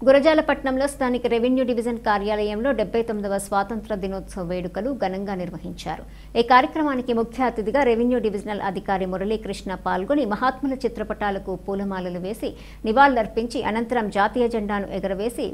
గురజాలపట్నంలో స్థానిక revenue division కార్యాలయంలో 79వ స్వాతంత్ర దినోత్సవ వేడుకలు ఘనంగా నిర్వహించారు. ఈ కార్యక్రమానికి ముఖ్య అతిథిగా రెవెన్యూ డివిజనల్ అధికారి మురళీకృష్ణ పాల్గొని మహాత్ముల చిత్రపటాలకు పూలమాలలు వేసి నివాళులర్పించి అనంతరం జాతీయ జెండాను ఎగురవేసి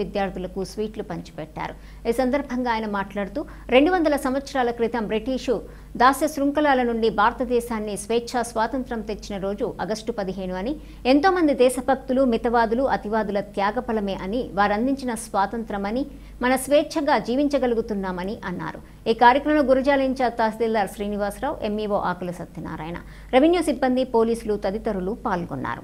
విద్యార్థులకు స్వీట్లు పంచిపెట్టారు. ఈ సందర్భంగా ఆయన మాట్లాడుతూ 200 సంవత్సరాల క్రితం బ్రిటిషు దాస్య శృంఖలాల నుండి భారతదేశాన్ని స్వేచ్ఛా స్వాతంత్రం తెచ్చిన రోజు ఆగస్టు 15 అని, ఎంతో మంది దేశభక్తులు, మితవాదులు, అతివాదుల త్యాగఫలమే అని, వారందించిన స్వాతంత్రమని, మన స్వేచ్ఛగా జీవించగలుగుతున్నామని అన్నారు. ఈ కార్యక్రమంలో గురజాల ఇన్ఛార్జ్ తహసీల్దార్ శ్రీనివాసరావు, ఎంఈఓ ఆకుల సత్యనారాయణ, రెవెన్యూ సిబ్బంది, పోలీసులు తదితరులు పాల్గొన్నారు.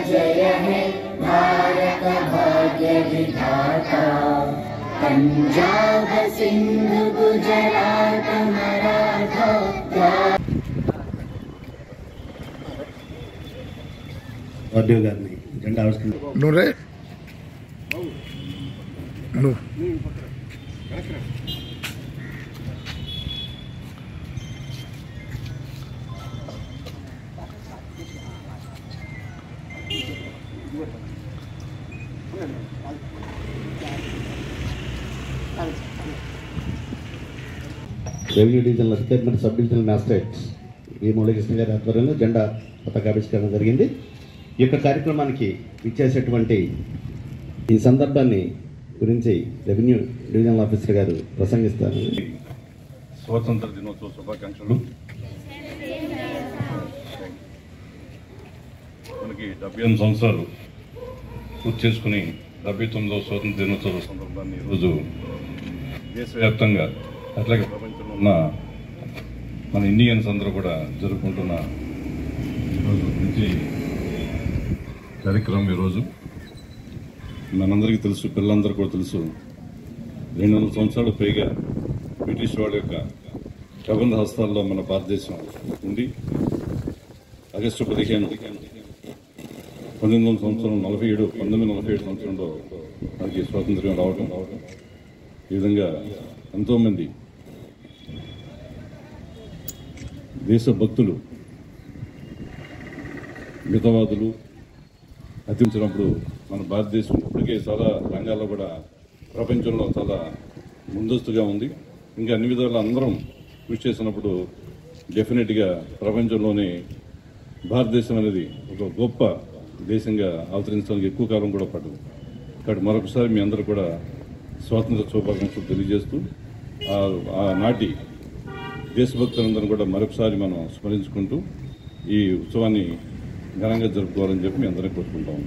जय है भारत भाग्य विधाता, पंजाब सिंध गुजरात मराठा। ऑडियो गानी झंडा नूरे नू రెవెన్యూ డివిజనల్ అధికారి మరియు సబ్ డివిజనల్ మ్యాజిస్ట్రేట్స్ ఈ మురళీకృష్ణ గారి ఆధ్వర్యంలో జెండా పతాకావిష్కరణ జరిగింది. ఈ యొక్క కార్యక్రమానికి ఇచ్చేసేటువంటి ఈ సందర్భాన్ని గురించి రెవెన్యూ డివిజనల్ ఆఫీసర్ గారు ప్రసంగిస్తారు. స్వాతంత్ర దినోత్సవ శుభాకాంక్షలు. మనకి 78 సంవత్సరాలు పూర్తి చేసుకుని 79వ స్వాతంత్ర దినోత్సవ సందర్భాన్ని ఈరోజు దేశవ్యాప్తంగా అట్లాగే ప్రపంచంలో ఉన్న మన ఇండియన్స్ అందరూ కూడా జరుపుకుంటున్న ఈరోజు మంచి కార్యక్రమం. ఈరోజు మనందరికీ తెలుసు, పిల్లలందరూ కూడా తెలుసు, 200 సంవత్సరాలు పైగా బ్రిటిష్ వాళ్ళ యొక్క ప్రబంధ హస్తాల్లో మన భారతదేశం ఉండి ఆగస్టు 15 1947 సంవత్సరంలో మనకి స్వాతంత్ర్యం రావడం. ఈ విధంగా ఎంతోమంది దేశభక్తులు, మితవాదులు అతించినప్పుడు మన భారతదేశం ఇప్పటికే చాలా రంగాల్లో కూడా ప్రపంచంలో చాలా ముందస్తుగా ఉంది. ఇంకా అన్ని విధాలు అందరం కృషి చేసినప్పుడు డెఫినెట్గా ప్రపంచంలోనే భారతదేశం అనేది ఒక గొప్ప దేశంగా అవతరించడానికి ఎక్కువ కాలం కూడా పడదు. కాబట్టి మరొకసారి మీ అందరూ కూడా స్వాతంత్ర శుభాకాంక్షలు తెలియజేస్తూ ఆనాటి దేశభక్తులందరూ కూడా మరొకసారి మనం స్మరించుకుంటూ ఈ ఉత్సవాన్ని ఘనంగా జరుపుకోవాలని చెప్పి మీ అందరికీ కోరుకుంటాము.